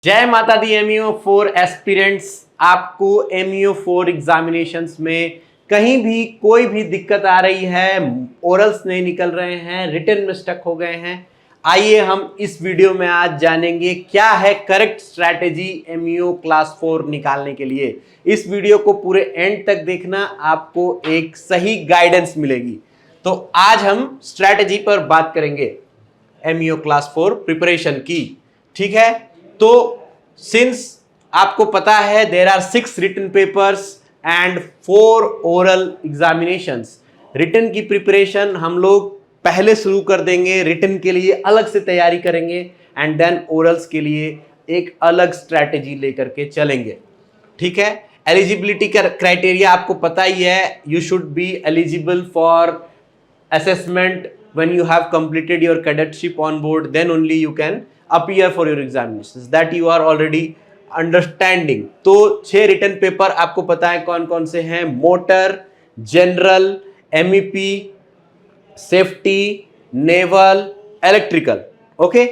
जय माता दी MEO 4 aspirants. आपको एमईओ 4 एग्जामिनेशंस में कहीं भी कोई भी दिक्कत आ रही है, ओरल्स नहीं निकल रहे हैं, रिटन में स्टक हो गए हैं, आइए हम इस वीडियो में आज जानेंगे क्या है करेक्ट स्ट्रैटेजी एमईओ क्लास 4 निकालने के लिए। इस वीडियो को पूरे एंड तक देखना, आपको एक सही गाइडेंस मिलेगी। तो आज हम स्ट्रैटेजी पर बात करेंगे एमईओ क्लास 4 प्रिपरेशन की। ठीक है, तो सिंस आपको पता है there are 6 written papers and 4 oral examinations. Written की प्रिपरेशन हम लोग पहले शुरू कर देंगे, रिटन के लिए अलग से तैयारी करेंगे एंड देन ओरल्स के लिए एक अलग स्ट्रैटेजी लेकर के चलेंगे। ठीक है, एलिजिबिलिटी का क्राइटेरिया आपको पता ही है। You should be eligible for assessment when you have completed your cadetship on board, then only you can appear for your examinations, that you are already understanding। तो 6 रिटन पेपर आपको पता है कौन कौन से हैं: motor, general, MEP, safety, naval, electrical. Okay,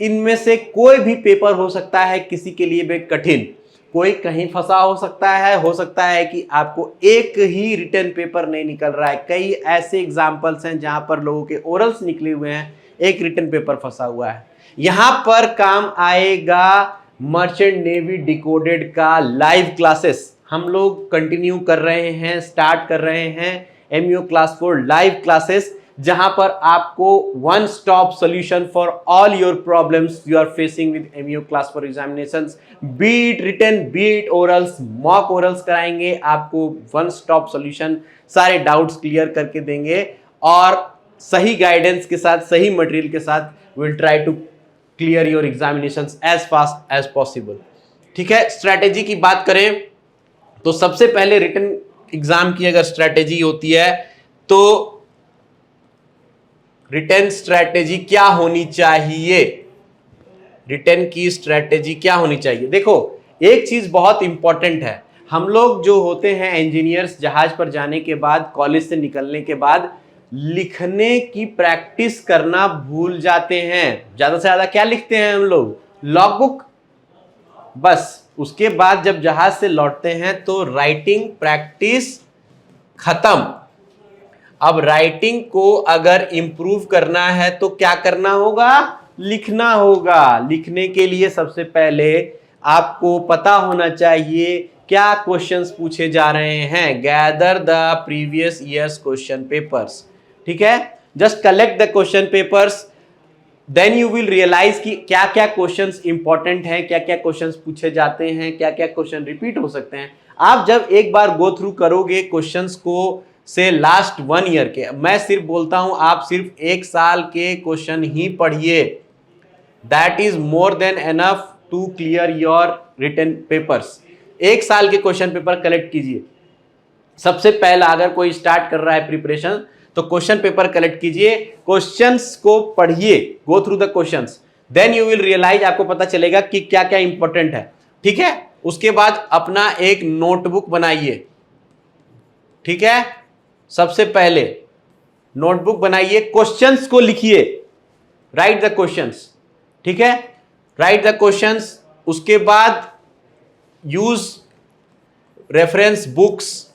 इनमें से कोई भी पेपर हो सकता है किसी के लिए भी कठिन, कोई कहीं फंसा हो सकता है कि आपको एक ही रिटन पेपर नहीं निकल रहा है। कई ऐसे एग्जाम्पल्स हैं जहां पर लोगों के ओरल्स निकले हुए हैं, एक रिटन पेपर फंसा हुआ है। यहां पर काम आएगा मर्चेंट नेवी डिकोडेड का लाइव क्लासेस। हम लोग कंटिन्यू कर रहे हैं, स्टार्ट कर रहे हैं एमईओ क्लास 4 लाइव क्लासेस, जहां पर आपको one stop solution for all your problems you are facing with MEO class 4 examinations, be it written be it orals, mock orals कराएंगे। आपको वन स्टॉप सॉल्यूशन, सारे डाउट्स क्लियर करके देंगे और सही गाइडेंस के साथ, सही मटेरियल के साथ will try to clear your examinations as fast as possible. ठीक है, स्ट्रैटेजी की बात करें तो सबसे पहले रिटन एग्जाम की अगर स्ट्रैटेजी होती है तो रिटन स्ट्रैटेजी क्या होनी चाहिए? रिटन की स्ट्रैटेजी क्या होनी चाहिए? देखो, एक चीज बहुत इंपॉर्टेंट है। हम लोग जो होते हैं इंजीनियर्स, जहाज पर जाने के बाद, कॉलेज से निकलने के बाद लिखने की प्रैक्टिस करना भूल जाते हैं। ज्यादा से ज्यादा क्या लिखते हैं हम लोग? Log book. बस उसके बाद जब जहाज से लौटते हैं तो राइटिंग प्रैक्टिस खत्म। अब राइटिंग को अगर इंप्रूव करना है तो क्या करना होगा? लिखना होगा। लिखने के लिए सबसे पहले आपको पता होना चाहिए क्या क्वेश्चंस पूछे जा रहे हैं। Gather the previous years question papers. ठीक है, just collect the question papers, then you will realise कि क्या क्या क्वेश्चंस इंपॉर्टेंट हैं, क्या क्या क्वेश्चंस पूछे जाते हैं, क्या क्या क्वेश्चन रिपीट हो सकते हैं। आप जब एक बार गो थ्रू करोगे क्वेश्चंस को से लास्ट 1 ईयर के, मैं सिर्फ बोलता हूं आप सिर्फ 1 साल के क्वेश्चन ही पढ़िए, that is more than enough to clear your written papers. 1 साल के क्वेश्चन पेपर कलेक्ट कीजिए। सबसे पहला अगर कोई स्टार्ट कर रहा है प्रिपरेशन तो क्वेश्चन पेपर कलेक्ट कीजिए, क्वेश्चंस को पढ़िए, go through the questions, then you will realise, आपको पता चलेगा कि क्या क्या इंपॉर्टेंट है। ठीक है, उसके बाद अपना एक नोटबुक बनाइए। ठीक है, सबसे पहले नोटबुक बनाइए, क्वेश्चंस को लिखिए, राइट द क्वेश्चंस। ठीक है, राइट द क्वेश्चंस। उसके बाद यूज रेफरेंस बुक्स,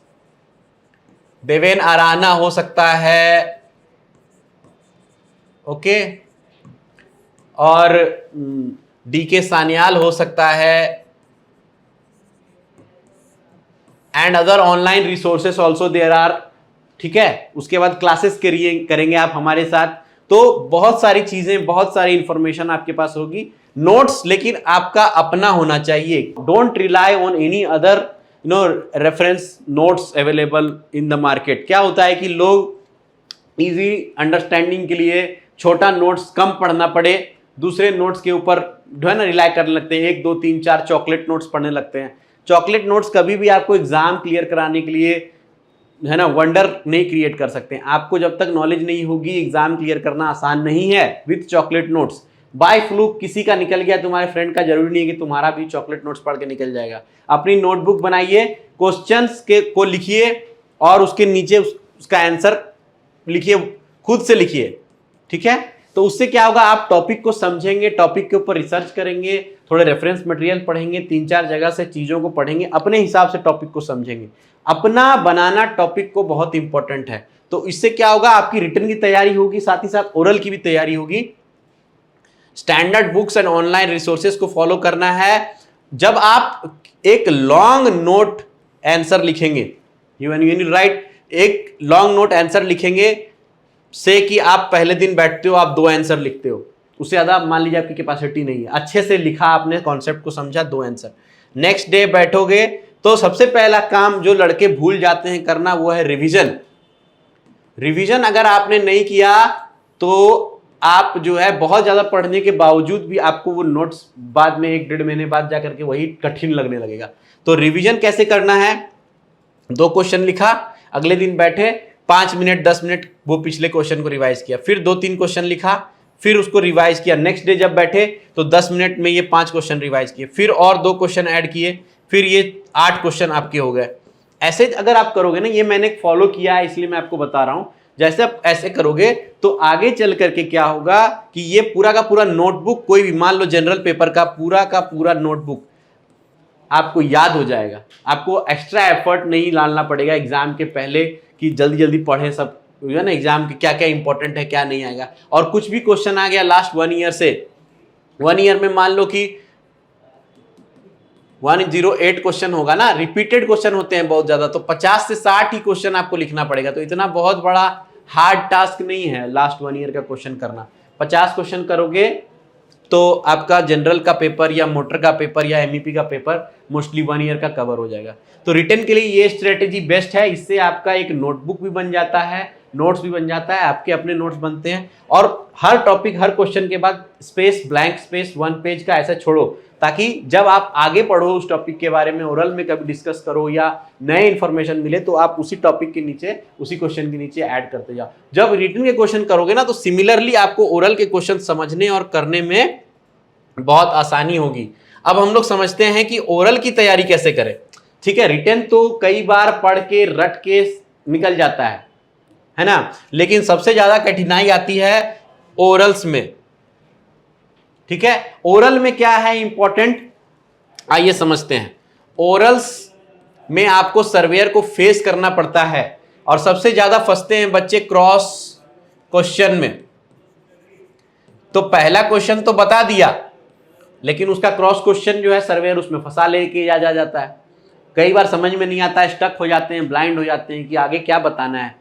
देवेन आराना हो सकता है, ओके, और डीके सान्याल हो सकता है, and other online resources also there are. ठीक है, उसके बाद क्लासेस करेंगे आप हमारे साथ, तो बहुत सारी चीजें, बहुत सारी इंफॉर्मेशन आपके पास होगी। नोट्स लेकिन आपका अपना होना चाहिए। Don't rely on any other reference notes available in the market. क्या होता है कि लोग इजी अंडरस्टैंडिंग के लिए छोटा नोट्स कम पढ़ना पड़े, दूसरे नोट्स के ऊपर जो है ना रिलाई करने लगते हैं, 1 2 3 4 चॉकलेट नोट्स पढ़ने लगते हैं। चॉकलेट नोट्स कभी भी आपको एग्जाम क्लियर कराने के लिए है ना वंडर नहीं क्रिएट कर सकते हैं। आपको जब तक नॉलेज नहीं होगी, एग्जाम क्लियर करना आसान नहीं है with chocolate notes. By fluke किसी का निकल गया, तुम्हारे फ्रेंड का, जरूरी नहीं है कि तुम्हारा भी चॉकलेट नोट्स पढ़ के निकल जाएगा। अपनी नोटबुक बनाइए, क्वेश्चंस को लिखिए और उसके नीचे उसका आंसर लिखिए, खुद से लिखिए। ठीक है, तो उससे क्या होगा, आप टॉपिक को समझेंगे, टॉपिक के ऊपर रिसर्च करेंगे, थोड़े रेफरेंस मटेरियल पढ़ेंगे, 3-4 जगह से चीज़ों को पढ़ेंगे, अपने हिसाब से टॉपिक को समझेंगे। अपना बनाना टॉपिक को बहुत इंपॉर्टेंट है। तो इससे क्या होगा, आपकी रिटन की तैयारी होगी, साथ ही साथ ओरल की भी तैयारी होगी। Standard books and online resources को फॉलो करना है। जब आप एक लॉन्ग नोट आंसर लिखेंगे, यू राइट, एक लॉन्ग नोट आंसर लिखेंगे से कि आप पहले दिन बैठते हो, आप 2 आंसर लिखते हो, उससे ज़्यादा मान लीजिए आपकी कैपेसिटी नहीं है, अच्छे से लिखा, आपने कॉन्सेप्ट को समझा, 2 आंसर। नेक्स्ट डे बैठोगे तो सबसे पहला काम जो लड़के भूल जाते हैं करना, वो है रिवीजन। रिवीजन अगर आपने नहीं किया तो आप जो है बहुत ज्यादा पढ़ने के बावजूद भी आपको वो नोट्स बाद में 1-1.5 महीने बाद जाकर के वही कठिन लगने लगेगा। तो रिवीजन कैसे करना है, 2 क्वेश्चन लिखा, अगले दिन बैठे 5 मिनट 10 मिनट वो पिछले क्वेश्चन को रिवाइज किया, फिर 2-3 क्वेश्चन लिखा, फिर उसको रिवाइज किया। नेक्स्ट डे जब बैठे तो 10 मिनट में ये 5 क्वेश्चन रिवाइज किए, फिर और 2 क्वेश्चन ऐड किए, फिर ये 8 क्वेश्चन आपके हो गए। ऐसे अगर आप करोगे ना, ये मैंने फॉलो किया है इसलिए मैं आपको बता रहा हूं, जैसे आप ऐसे करोगे तो आगे चल करके क्या होगा कि ये पूरा का पूरा नोटबुक, कोई भी मान लो जनरल पेपर का पूरा नोटबुक आपको याद हो जाएगा। आपको एक्स्ट्रा एफर्ट नहीं डालना पड़ेगा एग्जाम के पहले कि जल्दी जल्दी पढ़ें, सब है ना, एग्जाम के क्या क्या इंपॉर्टेंट है क्या नहीं आएगा। और कुछ भी क्वेश्चन आ गया लास्ट 1 ईयर से, 1 ईयर में मान लो कि 108 क्वेश्चन होगा ना, रिपीटेड क्वेश्चन होते हैं बहुत ज्यादा, तो 50 से 60 ही क्वेश्चन आपको लिखना पड़ेगा। तो इतना बहुत बड़ा हार्ड टास्क नहीं है लास्ट 1 ईयर का क्वेश्चन करना। 50 क्वेश्चन करोगे तो आपका जनरल का पेपर या मोटर का पेपर या एमईपी का पेपर मोस्टली 1 ईयर का कवर हो जाएगा। तो रिटन के लिए ये स्ट्रेटेजी बेस्ट है। इससे आपका एक नोटबुक भी बन जाता है, नोट्स भी बन जाता है, आपके अपने नोट्स बनते हैं, और हर टॉपिक हर क्वेश्चन के बाद स्पेस, ब्लैंक स्पेस 1 पेज का ऐसा छोड़ो, ताकि जब आप आगे पढ़ो उस टॉपिक के बारे में, ओरल में कभी डिस्कस करो या नए इंफॉर्मेशन मिले, तो आप उसी टॉपिक के नीचे, उसी क्वेश्चन के नीचे ऐड करते जाओ। जब रिटन के क्वेश्चन करोगे ना, तो सिमिलरली आपको ओरल के क्वेश्चन समझने और करने में बहुत आसानी होगी। अब हम लोग समझते हैं कि ओरल की तैयारी कैसे करें। ठीक है, रिटन तो कई बार पढ़ के रट के निकल जाता है ना, लेकिन सबसे ज्यादा कठिनाई आती है ओरल्स में। ठीक है, ओरल में क्या है इंपॉर्टेंट, आइए समझते हैं। ओरल्स में आपको सर्वेयर को फेस करना पड़ता है, और सबसे ज्यादा फंसते हैं बच्चे क्रॉस क्वेश्चन में। तो पहला क्वेश्चन तो बता दिया, लेकिन उसका क्रॉस क्वेश्चन जो है सर्वेयर उसमें फंसा लेके जा जाता है। कई बार समझ में नहीं आता है, स्टक हो जाते हैं, ब्लाइंड हो जाते हैं कि आगे क्या बताना है,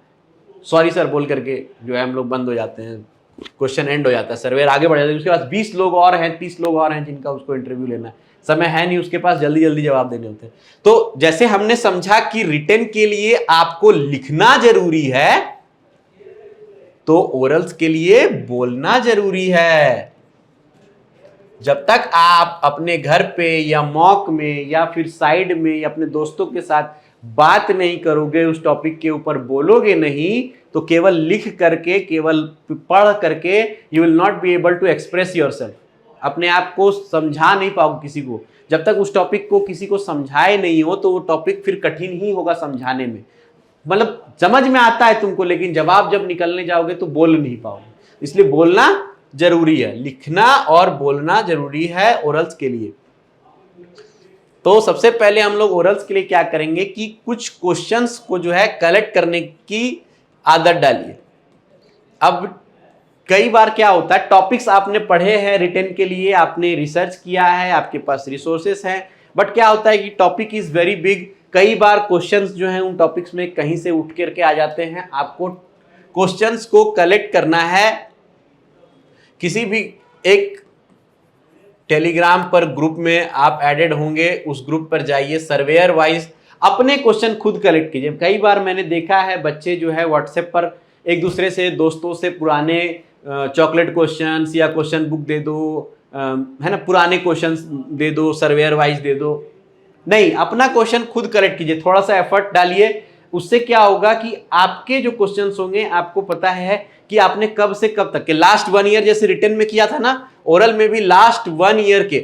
सॉरी सर बोल करके जो है हम लोग बंद हो जाते हैं, क्वेश्चन एंड हो जाता है, सर्वेयर आगे बढ़ जाता है। उसके पास 20 लोग और हैं, 30 लोग और हैं जिनका उसको इंटरव्यू लेना है, समय है नहीं उसके पास, जल्दी जल्दी जवाब देने होते हैं। तो जैसे हमने समझा कि रिटन के लिए आपको लिखना जरूरी है, तो ओरल्स के लिए बोलना जरूरी है। जब तक आप अपने घर पे या मॉक में या फिर साइड में या अपने दोस्तों के साथ बात नहीं करोगे, उस टॉपिक के ऊपर बोलोगे नहीं, तो केवल लिख करके, केवल पढ़ करके you will not be able to express yourself. अपने आप को समझा नहीं पाओगे किसी को। जब तक उस टॉपिक को किसी को समझाए नहीं हो, तो वो टॉपिक फिर कठिन ही होगा समझाने में। मतलब समझ में आता है तुमको, लेकिन जवाब जब निकलने जाओगे तो बोल नहीं पाओगे। इसलिए बोलना जरूरी है, लिखना और बोलना जरूरी है ओरल्स के लिए। तो सबसे पहले हम लोग ओरल्स के लिए क्या करेंगे कि कुछ क्वेश्चंस को जो है कलेक्ट करने की आदत डालिए। अब कई बार क्या होता है, टॉपिक्स आपने पढ़े हैं रिटन के लिए, आपने रिसर्च किया है, आपके पास रिसोर्सेस हैं, बट क्या होता है कि टॉपिक इज वेरी बिग। कई बार क्वेश्चंस जो हैं उन टॉपिक्स में कहीं से उठ करके आ जाते हैं। आपको क्वेश्चंस को कलेक्ट करना है। किसी भी एक टेलीग्राम पर ग्रुप में आप एडेड होंगे, उस ग्रुप पर जाइए, सर्वेयर वाइज अपने क्वेश्चन खुद कलेक्ट कीजिए। कई बार मैंने देखा है बच्चे जो है व्हाट्सएप पर एक दूसरे से, दोस्तों से पुराने चॉकलेट क्वेश्चंस या क्वेश्चन बुक दे दो, है ना, पुराने क्वेश्चंस दे दो, सर्वेयर वाइज दे दो। नहीं, अपना क्वेश्चन खुद कलेक्ट कीजिए, थोड़ा सा एफर्ट डालिए। उससे क्या होगा कि आपके जो क्वेश्चंस होंगे, आपको पता है कि आपने कब से कब तक के, लास्ट 1 ईयर जैसे रिटन में किया था ना, ओरल में भी लास्ट 1 ईयर के,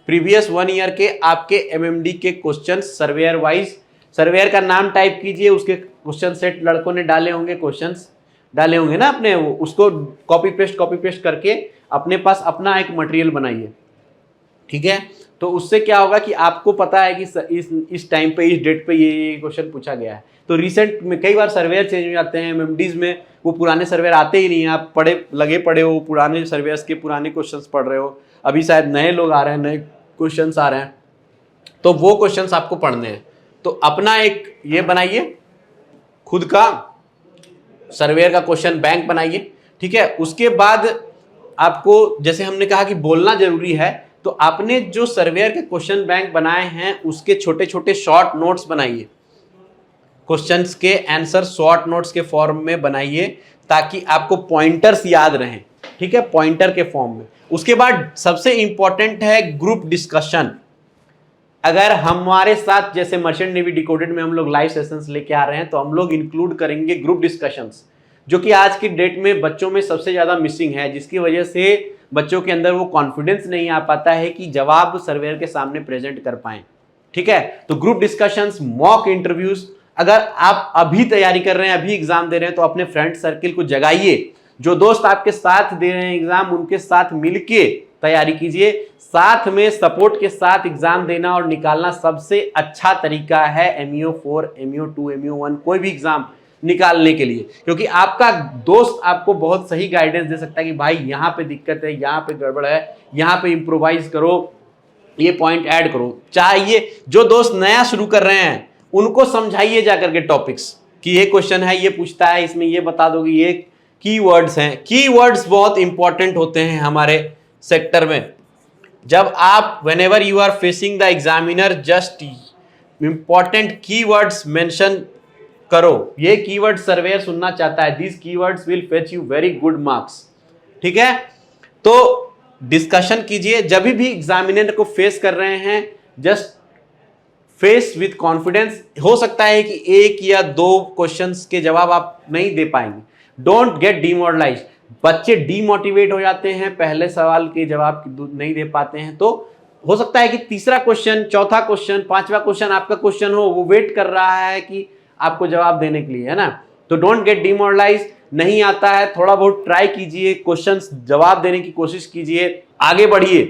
प्रीवियस 1 ईयर के आपके एमएमडी के क्वेश्चंस सर्वेयर वाइज, सर्वेयर का नाम टाइप कीजिए, उसके क्वेश्चन सेट लड़कों ने डाले होंगे क्वेश्चंस, डाले होंगे ना अपने, उसको कॉपी पेस्ट करके अपने पास अपना एक मटेरियल बनाइए, ठीक है। तो उससे क्या होगा कि आपको पता है कि इस टाइम पे, इस डेट पे ये क्वेश्चन पूछा गया है। तो रिसेंट में कई बार सर्वेयर चेंज हो जाते हैं, एमएमडीज में वो पुराने सर्वेयर आते ही नहीं है, आप लगे पड़े हो पुराने सर्वेयर्स के पुराने क्वेश्चंस पढ़ रहे हो, अभी शायद नए लोग आ रहे हैं, नए क्वेश्चंस आ रहे हैं, तो वो क्वेश्चंस आपको पढ़ने हैं। तो अपना एक ये बनाइए, खुद का सर्वेयर का क्वेश्चन बैंक बनाइए, ठीक है। उसके बाद आपको, जैसे हमने कहा कि बोलना जरूरी है, तो आपने जो सर्वेयर के क्वेश्चन बैंक बनाए हैं उसके छोटे छोटे शॉर्ट नोट्स बनाइए, क्वेश्चंस के आंसर शॉर्ट नोट्स के फॉर्म में बनाइए, ताकि आपको पॉइंटर्स याद रहें, ठीक है, पॉइंटर के फॉर्म में। उसके बाद सबसे इंपॉर्टेंट है ग्रुप डिस्कशन। अगर हमारे साथ जैसे मर्चेंट नेवी डिकोडेड में हम लोग लाइव सेशंस लेके आ रहे हैं, तो हम लोग इंक्लूड करेंगे ग्रुप डिस्कशंस, जो कि आज की डेट में बच्चों में सबसे ज्यादा मिसिंग है, जिसकी वजह से बच्चों के अंदर वो कॉन्फिडेंस नहीं आ पाता है कि जवाब सर्वेयर के सामने प्रेजेंट कर पाएं, ठीक है। तो ग्रुप डिस्कशंस, मॉक इंटरव्यूज, अगर आप अभी तैयारी कर रहे हैं, अभी एग्जाम दे रहे हैं, तो अपने फ्रेंड सर्किल को जगाइए, जो दोस्त आपके साथ दे रहे हैं एग्जाम, उनके साथ मिलके तैयारी कीजिए। साथ में सपोर्ट के साथ एग्जाम देना और निकालना सबसे अच्छा तरीका है MEO 4, MEO 2, MEO 1 कोई भी एग्जाम निकालने के लिए, क्योंकि आपका दोस्त आपको बहुत सही गाइडेंस दे सकता है कि भाई यहाँ पे दिक्कत है, यहाँ पे गड़बड़ है, यहाँ पे इंप्रोवाइज करो, ये पॉइंट ऐड करो। चाहिए जो दोस्त नया शुरू कर रहे हैं उनको समझाइए जाकर के टॉपिक्स, कि ये क्वेश्चन है, ये पूछता है, इसमें ये बता दोगे, ये कीवर्ड्स हैं। कीवर्ड्स बहुत इंपॉर्टेंट होते हैं हमारे सेक्टर में। जब आप whenever you are facing the examiner, just important keywords mention करो। ये कीवर्ड सर्वेयर सुनना चाहता है, these keywords will fetch you very good marks, ठीक है। तो डिस्कशन कीजिए, जब भी एग्जामिनर को फेस कर रहे हैं, जस्ट फेस विथ कॉन्फिडेंस। हो सकता है कि एक या दो क्वेश्चंस के जवाब आप नहीं दे पाएंगे, डोंट गेट डिमोरलाइज। बच्चे डीमोटिवेट हो जाते हैं, पहले सवाल के जवाब नहीं दे पाते हैं, तो हो सकता है कि तीसरा क्वेश्चन, चौथा क्वेश्चन, पांचवा क्वेश्चन आपका क्वेश्चन हो, वो वेट कर रहा है कि आपको जवाब देने के लिए, है ना। तो डोंट गेट डिमोरलाइज। नहीं आता है, थोड़ा बहुत ट्राई कीजिए, क्वेश्चंस जवाब देने की कोशिश कीजिए, आगे बढ़िए,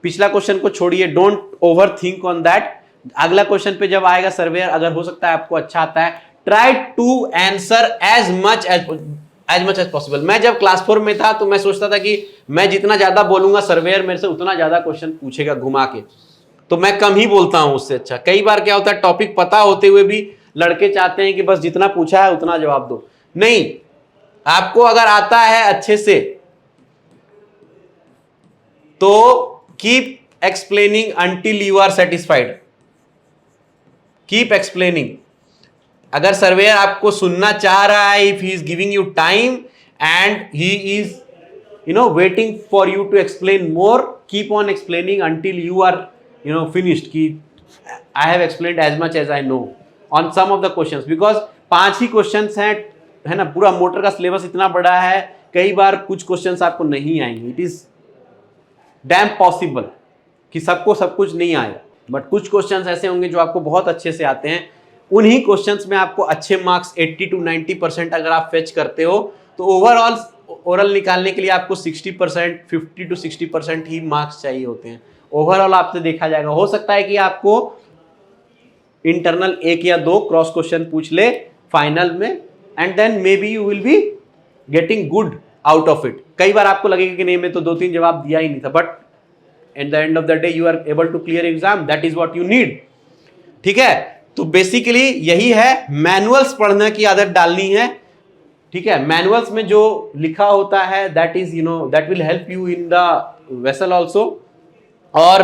पिछला क्वेश्चन को छोड़िए, don't over think on that. अगला क्वेश्चन पे जब आएगा सर्वेयर, अगर हो सकता है आपको अच्छा आता है, try to answer as much as possible. मैं जब क्लास 4 में था तो मैं सोचता था कि मैं जितना ज्यादा बोलूंगा सर्वेयर मेरे से उतना ज्यादा क्वेश्चन पूछेगा घुमा के, तो मैं कम ही बोलता हूं उससे अच्छा। कई बार क्या होता है, टॉपिक पता होते हुए भी लड़के चाहते हैं कि बस जितना पूछा है उतना जवाब दो। नहीं, आपको अगर आता है अच्छे से तो keep explaining until you are satisfied, keep explaining. अगर सर्वेयर आपको सुनना चाह रहा है, if he is giving you time and he is waiting for you to explain more, keep on explaining until you are finished, कि I have explained as much as I know on some of the questions, because 5 ही questions हैं, है ना। पूरा motor का syllabus इतना बड़ा है, कई बार कुछ क्वेश्चंस आपको नहीं आएंगे। इट इज डैम पॉसिबल कि सबको सब कुछ नहीं आएगा, बट कुछ क्वेश्चंस ऐसे होंगे जो आपको बहुत अच्छे से आते हैं। उन्हीं क्वेश्चंस में आपको अच्छे मार्क्स 80 to 90% अगर आप फेच करते हो, तो ओवरऑल ओरल निकालने के लिए आपको 60%, 50 to 60% ही मार्क्स चाहिए होते हैं। ओवरऑल आपसे देखा जाएगा, हो सकता है कि आपको इंटरनल 1 या 2 क्रॉस क्वेश्चन पूछ ले फाइनल में, and then maybe you will be getting good out of it. कई बार आपको लगेगा कि नहीं, मैं तो 2-3 जवाब दिया ही नहीं था, but at the end of the day you are able to clear exam, that is what you need, ठीक है। तो बेसिकली यही है, मैनुअल्स पढ़ने की आदत डालनी है, ठीक है। मैनुअल्स में जो लिखा होता है that is that will help you in the vessel also. और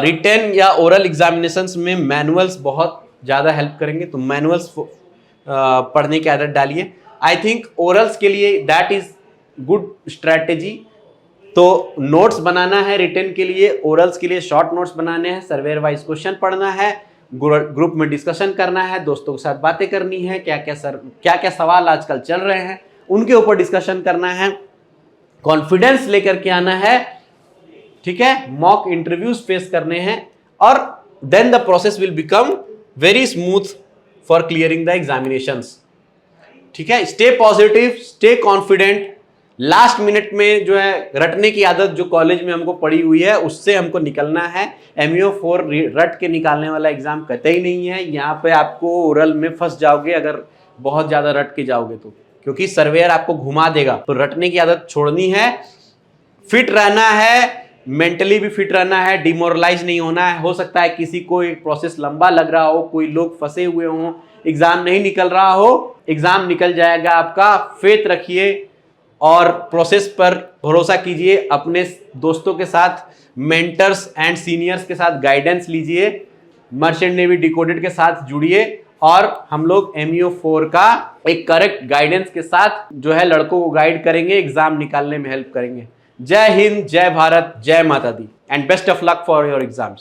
रिटन या ओरल एग्जामिनेशंस में मैनुअल्स बहुत ज़्यादा हेल्प करेंगे, तो मैनुअल्स पढ़ने की आदत डालिए। आई थिंक ओरल्स के लिए दैट इज गुड स्ट्रैटेजी। तो नोट्स बनाना है रिटन के लिए, ओरल्स के लिए शॉर्ट नोट्स बनाने हैं, सर्वेयर वाइज क्वेश्चन पढ़ना है, ग्रुप में डिस्कशन करना है, दोस्तों के साथ बातें करनी है, क्या क्या सवाल आजकल चल रहे हैं उनके ऊपर डिस्कशन करना है, कॉन्फिडेंस लेकर के आना है, ठीक है। मॉक इंटरव्यूज फेस करने हैं, और then the process will become very smooth for clearing the examinations, ठीक है, stay positive, stay confident. Last minute में जो है रटने की आदत जो कॉलेज में हमको पड़ी हुई है उससे हमको निकलना है। MEO 4 रट के निकालने वाला एग्जाम कतई नहीं है। यहाँ पे आपको ओरल में फंस जाओगे अगर बहुत ज्यादा रट के जाओगे तो, क्योंकि सर्वेयर आपको घुमा देगा। तो रटने की आदत छोड़नी है, फिट रहना है, मेंटली भी फिट रहना है, डिमोरलाइज नहीं होना है। हो सकता है किसी को एक प्रोसेस लंबा लग रहा हो, कोई लोग फंसे हुए हों, एग्जाम नहीं निकल रहा हो, एग्जाम निकल जाएगा आपका। फेथ रखिए और प्रोसेस पर भरोसा कीजिए। अपने दोस्तों के साथ, मेंटर्स एंड सीनियर्स के साथ गाइडेंस लीजिए। मर्चेंट नेवी डिकोडेड के साथ जुड़िए और हम लोग MEO 4 का एक करेक्ट गाइडेंस के साथ जो है लड़कों को गाइड करेंगे, एग्जाम निकालने में हेल्प करेंगे। जय हिंद, जय भारत, जय माता दी and best of luck for your exams.